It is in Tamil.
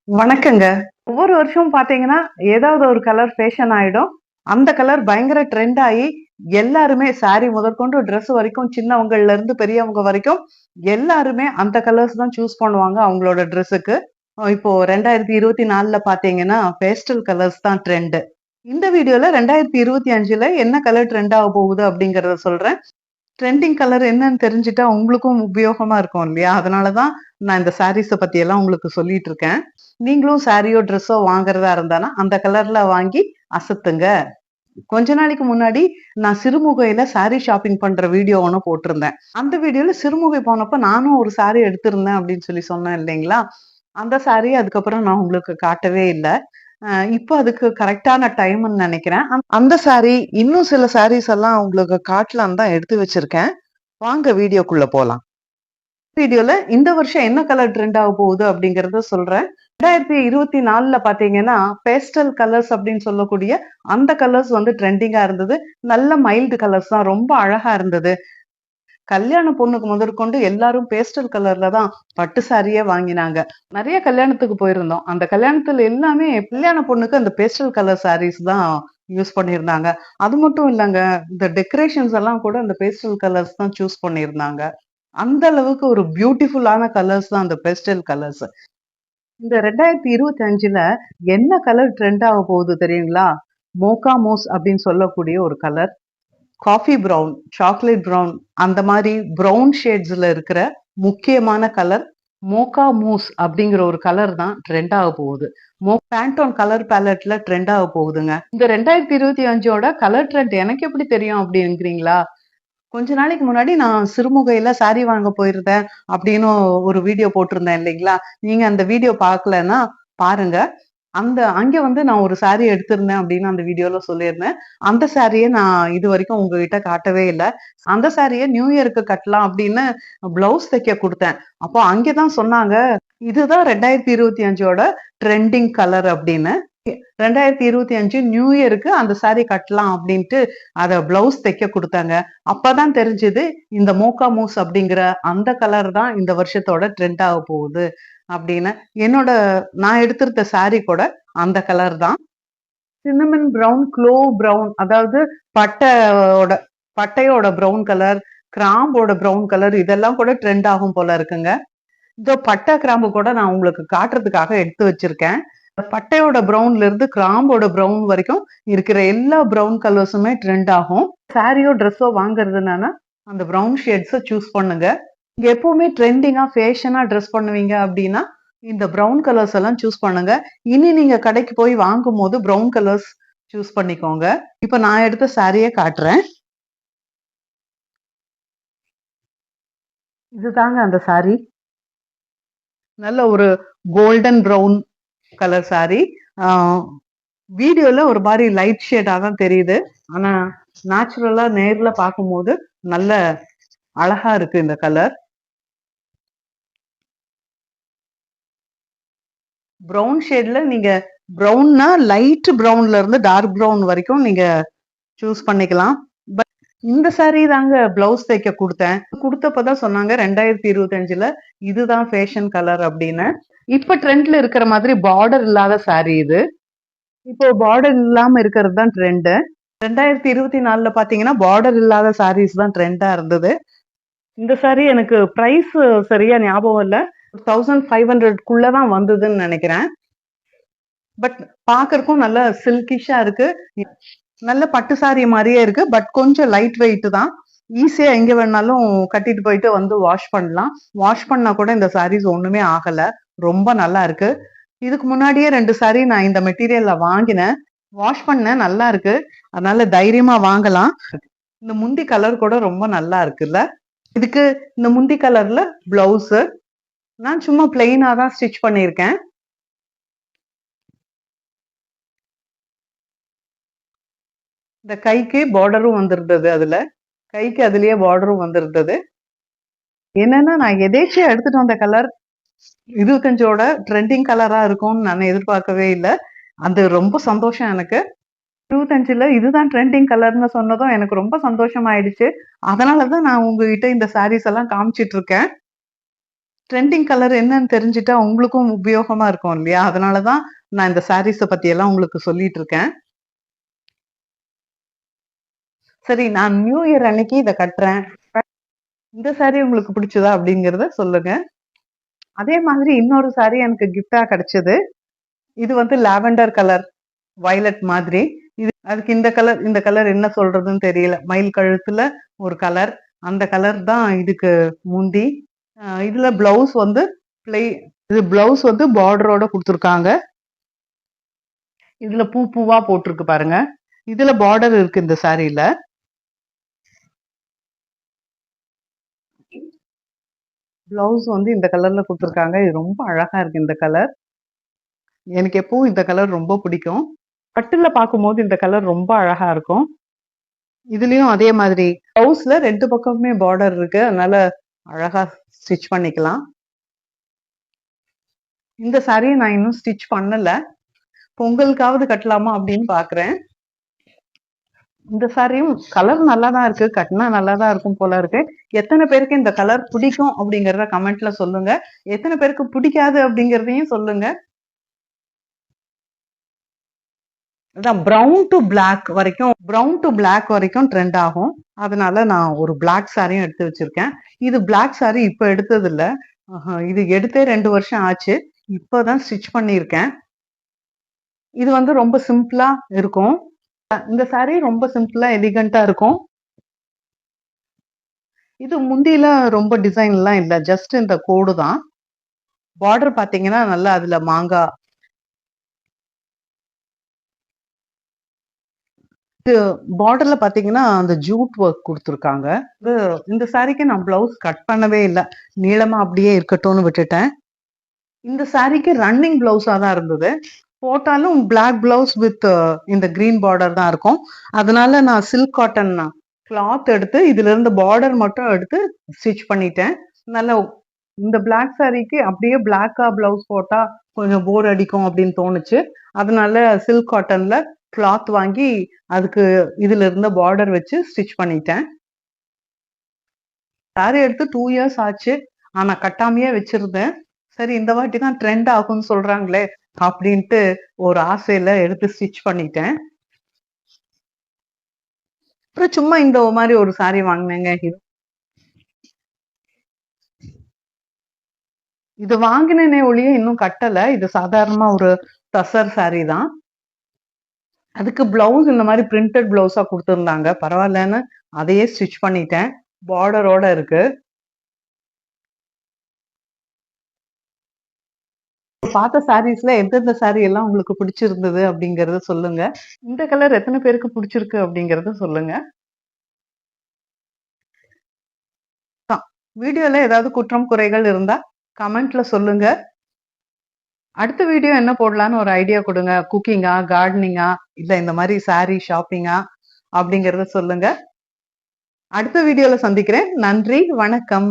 வணக்கங்க. ஒவ்வொரு வருஷமும் பார்த்தீங்கன்னா, ஏதாவது ஒரு கலர் ஃபேஷன் ஆயிடும். அந்த கலர் பயங்கர ட்ரெண்ட் ஆயி, எல்லாருமே சாரி முதற்கொண்டு ட்ரெஸ் வரைக்கும் சின்னவங்கள்ல இருந்து பெரியவங்க வரைக்கும் எல்லாருமே அந்த கலர்ஸ் தான் சூஸ் பண்ணுவாங்க அவங்களோட ட்ரெஸ்ஸுக்கு. இப்போ 2024ல பார்த்தீங்கன்னா, பேஸ்டல் கலர்ஸ் தான் ட்ரெண்ட். இந்த வீடியோல 2025ல என்ன கலர் ட்ரெண்ட் ஆக போகுது அப்படிங்கிறத சொல்றேன். ட்ரெண்டிங் கலர் என்னன்னு தெரிஞ்சுட்டா உங்களுக்கும் உபயோகமா இருக்கும் இல்லையா? அதனால தான் நான் இந்த சாரீஸ பத்தி எல்லாம் உங்களுக்கு சொல்லிட்டு இருக்கேன். நீங்களும் சாரியோ, ட்ரெஸ்ஸோ வாங்குறதா இருந்தானா, அந்த கலர்ல வாங்கி அசத்துங்க. கொஞ்ச நாளைக்கு முன்னாடி நான் சிறுமுகையில சாரி ஷாப்பிங் பண்ற வீடியோ ஒண்ணு போட்டிருந்தேன். அந்த வீடியோல சிறுமுகை போனப்ப நானும் ஒரு சாரி எடுத்திருந்தேன் அப்படின்னு சொல்லி சொன்னேன் இல்லைங்களா? அந்த சாரிய அதுக்கப்புறம் நான் உங்களுக்கு காட்டவே இல்ல. இப்ப அதுக்கு கரெக்ட்டான டைம்ன்னு நெனைக்கிறேன். அந்த சாரி, இன்னும் சில சாரீஸ் எல்லாம் உங்களுக்கு காட்டலான்னு தான் எடுத்து வச்சிருக்கேன். வாங்க வீடியோக்குள்ள போலாம். வீடியோல இந்த வருஷம் என்ன கலர் ட்ரெண்ட் ஆக போகுது அப்படிங்கறத சொல்றேன். 2024ல பாத்தீங்கன்னா, பேஸ்டல் கலர்ஸ் அப்படின்னு சொல்லக்கூடிய அந்த கலர்ஸ் வந்து ட்ரெண்டிங்கா இருந்தது. நல்ல மைல்டு கலர்ஸ் தான். ரொம்ப அழகா இருந்தது. கல்யாண பொண்ணுக்கு முதற்கொண்டு எல்லாரும் பேஸ்டல் கலர்ல தான் பட்டு சாரியே வாங்கினாங்க. நெறைய கல்யாணத்துக்கு போயிருந்தோம். அந்த கல்யாணத்துல எல்லாமே கல்யாண பொண்ணுக்கு அந்த பேஸ்டல் கலர் சாரீஸ் தான் யூஸ் பண்ணியிருந்தாங்க. அது மட்டும் இல்லங்க, இந்த டெக்கரேஷன்ஸ் எல்லாம் கூட அந்த பேஸ்டல் கலர்ஸ் தான் சூஸ் பண்ணியிருந்தாங்க. அந்த அளவுக்கு ஒரு பியூட்டிஃபுல்லான கலர்ஸ் தான் அந்த பேஸ்டல் கலர்ஸ். இந்த 2025ல என்ன கலர் ட்ரெண்ட் ஆக போகுது தெரியுங்களா? மோக்கா மூஸ் அப்படின்னு சொல்லக்கூடிய ஒரு colour. Coffee brown, chocolate brown அந்த மாரி பிரவுன் ஷேட்ஸ்ல இருக்கிற முக்கியமான கலர் மோக்கா மூஸ் அப்படிங்கிற ஒரு கலர் தான் ட்ரெண்ட் ஆக போகுது. பேண்டோன் கலர் பேலட்ல ட்ரெண்ட் ஆக போகுதுங்க. இந்த 2025ஓட கலர் ட்ரெண்ட் எனக்கு எப்படி தெரியும் அப்படிங்கிறீங்களா? கொஞ்ச நாளைக்கு முன்னாடி நான் சிறுமுகையில சாரி வாங்க போயிருந்தேன் அப்படின்னு ஒரு வீடியோ போட்டிருந்தேன் இல்லைங்களா? நீங்க அந்த வீடியோ பார்க்கலன்னா பாருங்க. அங்க வந்து நான் ஒரு சாரி எடுத்திருந்தேன் அப்படின்னு அந்த வீடியோல சொல்லியிருந்தேன். அந்த சாரிய நான் இதுவரைக்கும் உங்ககிட்ட காட்டவே இல்ல. அந்த சாரிய நியூ இயர்க்கு கட்டலாம் அப்படின்னு ப்ளவுஸ் தைக்க குடுத்தேன். அப்போ அங்கே தான் சொன்னாங்க, இதுதான் 2025ஓட ட்ரெண்டிங் கலர் அப்படின்னு. 2025 நியூ இயருக்கு அந்த சாரி கட்டலாம் அப்படின்ட்டு அத ப்ளவுஸ் தைக்க குடுத்தாங்க. அப்பதான் தெரிஞ்சது இந்த மோக்கா மூஸ் அப்படிங்கிற அந்த கலர் தான் இந்த வருஷத்தோட ட்ரெண்ட் ஆக போகுது அப்படின்னு. என்னோட நான் எடுத்திருந்த சாரி கூட அந்த கலர் தான். சின்னமன் பிரவுன், க்ளோவ் பிரவுன் அதாவது பட்டையோட பட்டையோட பிரவுன் கலர், கிராம்போட பிரவுன் கலர் இதெல்லாம் கூட ட்ரெண்ட் ஆகும் போல இருக்குங்க. இதோ பட்டை, கிராம்பு கூட நான் உங்களுக்கு காட்டுறதுக்காக எடுத்து வச்சிருக்கேன். பட்டையோட பிரவுன்ல இருந்து கிராம்போட பிரவுன் வரைக்கும் இருக்கிற எல்லா பிரவுன் கலர்ஸுமே ட்ரெண்ட் ஆகும். சாரியோ, ட்ரெஸ்ஸோ வாங்குறதுனால அந்த பிரவுன் ஷேட்ஸ சூஸ் பண்ணுங்க. நீங்க எப்பவுமே ட்ரெண்டிங்கா, ஃபேஷனா ட்ரெஸ் பண்ணுவீங்க அப்படின்னா, இந்த பிரவுன் கலர்ஸ் எல்லாம் சூஸ் பண்ணுங்க. இனி நீங்க கடைக்கு போய் வாங்கும்போது பிரவுன் கலர்ஸ் சூஸ் பண்ணிக்கோங்க. இப்ப நான் எடுத்த சாரியே காட்டுறேன். இதுதாங்க அந்த சாரி. நல்ல ஒரு கோல்டன் பிரவுன் கலர் சாரி. ஆ வீடியோல ஒரு மாரி லைட் ஷேடா தான் தெரியுது. ஆனா நேச்சுரலா நேர்ல பார்க்கும்போது நல்ல அழகா இருக்கு இந்த கலர். பிரவுன் ஷேட்ல நீங்க பிரவுன்னா லைட் பிரவுன்ல இருந்து டார்க் பிரவுன் வரைக்கும் நீங்க சூஸ் பண்ணிக்கலாம். பட் இந்த சாரி தாங்க ப்ளவுஸ் தைக்க குடுத்தேன். குடுத்தப்ப தான் சொன்னாங்க 2025ல இதுதான் ஃபேஷன் கலர் அப்படின்னு. இப்ப ட்ரெண்ட்ல இருக்கிற மாதிரி பார்டர் இல்லாத சாரி இது. இப்போ பார்டர் இல்லாம இருக்கிறது தான் ட்ரெண்ட். 2024ல பாத்தீங்கன்னா பார்டர் இல்லாத சாரீஸ் தான் ட்ரெண்டா இருந்தது. இந்த சாரி எனக்கு பிரைஸ் சரியா ஞாபகம் இல்ல. 1500க்குள்ள தான் வந்ததுன்னு நினைக்கிறேன். பட் பாக்கறதுக்கும் நல்ல சில்கிஷா இருக்கு. நல்ல பட்டு சாரி மாரியே இருக்கு. பட் கொஞ்சம் லைட் வெயிட் தான். ஈஸியா எங்க வேணாலும் கட்டிட்டு போயிட்டு வந்து வாஷ் பண்ணலாம். வாஷ் பண்ணா கூட இந்த சாரீஸ் ஒண்ணுமே ஆகல. ரொம்ப நல்லா இருக்கு. இதுக்கு முன்னாடியே 2 சாரி நான் இந்த மெட்டீரியல்ல வாங்கினேன். வாஷ் பண்ணேன். நல்லா இருக்கு. அதனால தைரியமா வாங்கலாம். இந்த முந்தி கலர் கூட ரொம்ப நல்லா இருக்குல்ல. இதுக்கு இந்த முந்தி கலர்ல பிளவுஸ் நான் சும்மா பிளெயினா தான் ஸ்டிச் பண்ணியிருக்கேன். இந்த கைக்கு பார்டரும் வந்திருந்தது அதுல. கைக்கு அதுலயே பார்டரும் வந்திருந்தது. என்னன்னா நான் எதேர்ச்சியா எடுத்துட்டு வந்த கலர் 25ஓட ட்ரெண்டிங் கலரா இருக்கும்னு நான் எதிர்பார்க்கவே இல்ல. அது ரொம்ப சந்தோஷம் எனக்கு. 25ல இதுதான் ட்ரெண்டிங் கலர்ன்னு சொன்னதும் எனக்கு ரொம்ப சந்தோஷம் ஆயிடுச்சு. அதனால தான் நான் உங்ககிட்ட இந்த சாரீஸ் எல்லாம் காமிச்சிட்டு இருக்கேன். ட்ரெண்டிங் கலர் என்னன்னு தெரிஞ்சுட்டா உங்களுக்கும் உபயோகமா இருக்கும் இல்லையா? அதனாலதான் நான் இந்த சாரீஸ பத்தி எல்லாம் உங்களுக்கு சொல்லிட்டு இருக்கேன். சரி, நான் நியூ இயர் அன்னைக்கு இத கட்டுறேன். இந்த சாரி உங்களுக்கு பிடிச்சதா அப்படிங்கிறத சொல்லுங்க. அதே மாதிரி இன்னொரு சாரி எனக்கு கிஃப்ட்டா கிடைச்சது. இது வந்து லாவெண்டர் கலர், வயலட் மாதிரி. அதுக்கு இந்த கலர் என்ன சொல்றதுன்னு தெரியல. மயில் கழுத்துல ஒரு கலர். அந்த கலர் தான் இதுக்கு முந்தி. இதுல பிளவுஸ் வந்து பிளெ இது பிளவுஸ் வந்து பார்டரோட குடுத்துருக்காங்க. இதுல பூ பூவா போட்டிருக்கு பாருங்க. இதுல பார்டர் இருக்கு இந்த சாரீல. பிளவுஸ் வந்து இந்த கலர்ல குடுத்துருக்காங்க. இது ரொம்ப அழகா இருக்கு இந்த கலர். எனக்கு எப்பவும் இந்த கலர் ரொம்ப பிடிக்கும். பட்டுல பார்க்கும்போது இந்த கலர் ரொம்ப அழகா இருக்கும். இதுலயும் அதே மாதிரி பிளவுஸ்ல 2 பக்கமுமே பார்டர் இருக்கு. அதனால அழகா ஸ்டிச் பண்ணிக்கலாம். இந்த சாரியை நான் இன்னும் ஸ்டிச் பண்ணல. பொங்கலுக்காவது கட்டலாமா அப்படின்னு பாக்குறேன். இந்த சாரியும் கலர் நல்லா தான் இருக்கு. கட்டினா நல்லா தான் இருக்கும் போல இருக்கு. எத்தனை பேருக்கு இந்த கலர் பிடிக்கும் அப்படிங்கறத கமெண்ட்ல சொல்லுங்க. எத்தனை பேருக்கு பிடிக்காது அப்படிங்கறதையும் சொல்லுங்க. அதான் பிரவுன் டு பிளாக் வரைக்கும் ட்ரெண்ட் ஆகும். அதனால நான் ஒரு பிளாக் சாரியும் எடுத்து வச்சிருக்கேன். இது பிளாக் சாரி இப்ப எடுத்தது இல்ல. இது எடுத்தே 2 வருஷம் ஆச்சு. இப்பதான் ஸ்டிச் பண்ணியிருக்கேன். இது வந்து ரொம்ப சிம்பிளா இருக்கும். இந்த சாரி ரொம்ப சிம்பிளா எலிகண்டா இருக்கும். இது முந்தியில ரொம்ப டிசைன் எல்லாம் இல்ல. ஜஸ்ட் இந்த கோடு தான். பார்டர் பாத்தீங்கன்னா நல்லா அதுல மாங்கா. இது பார்டர்ல பாத்தீங்கன்னா அந்த ஜூட் ஒர்க் கொடுத்துருக்காங்க. இந்த சாரிக்கு நான் பிளவுஸ் கட் பண்ணவே இல்ல. நீளமா அப்படியே இருக்கட்டும்னு விட்டுட்டேன். இந்த சாரிக்கு ரன்னிங் பிளவுஸா தான் இருந்தது. போட்டாலும் பிளாக் பிளவுஸ் வித் இந்த கிரீன் பார்டர் தான் இருக்கும். அதனால நான் சில்க் காட்டன் கிளாத் எடுத்து இதுல இருந்து பார்டர் மட்டும் எடுத்து ஸ்டிச் பண்ணிட்டேன். நல்ல இந்த பிளாக் சாரிக்கு அப்படியே பிளாக்கா பிளவுஸ் போட்டா கொஞ்சம் போர் அடிக்கும் அப்படின்னு தோணுச்சு. அதனால சில்க் காட்டன்ல கிளாத் வாங்கி அதுக்கு இதுல இருந்த பார்டர் வச்சு ஸ்டிச் பண்ணிட்டேன். சாரி எடுத்து 2 இயர்ஸ் ஆச்சு. ஆனா கட்டாமையே வச்சிருந்தேன். சரி, இந்த வாட்டி தான் ட்ரெண்ட் ஆகும்னு சொல்றாங்களே அப்படின்ட்டு ஒரு ஆசையில எடுத்து ஸ்டிச் பண்ணிட்டேன். அப்புறம் சும்மா இந்த மாதிரி ஒரு சாரி வாங்கினேங்க. இது வாங்கினேனே ஒழிய இன்னும் கட்டல. இது சாதாரணமா ஒரு தசர் சாரி தான். அதுக்கு பிளவுஸ் இந்த மாதிரி பிரிண்டட் பிளவுஸா கொடுத்துருந்தாங்க. பரவாயில்லன்னு அதையே ஸ்டிச் பண்ணிட்டேன். பார்டரோட இருக்கு. பார்த்த சாரீஸ்ல எந்தெந்த சாரி எல்லாம் உங்களுக்கு பிடிச்சிருந்தது அப்படிங்கறத சொல்லுங்க. இந்த கலர் எத்தனை பேருக்கு பிடிச்சிருக்கு அப்படிங்கறத சொல்லுங்க. வீடியோல ஏதாவது குற்றம் குறைகள் இருந்தா கமெண்ட்ல சொல்லுங்க. அடுத்த வீடியோ என்ன போடலான்னு ஒரு ஐடியா கொடுங்க. குக்கிங்கா, கார்டனிங்கா, இல்ல இந்த மாதிரி சாரி ஷாப்பிங்கா அப்படிங்கறத சொல்லுங்க. அடுத்த வீடியோல சந்திக்கிறேன். நன்றி, வணக்கம்.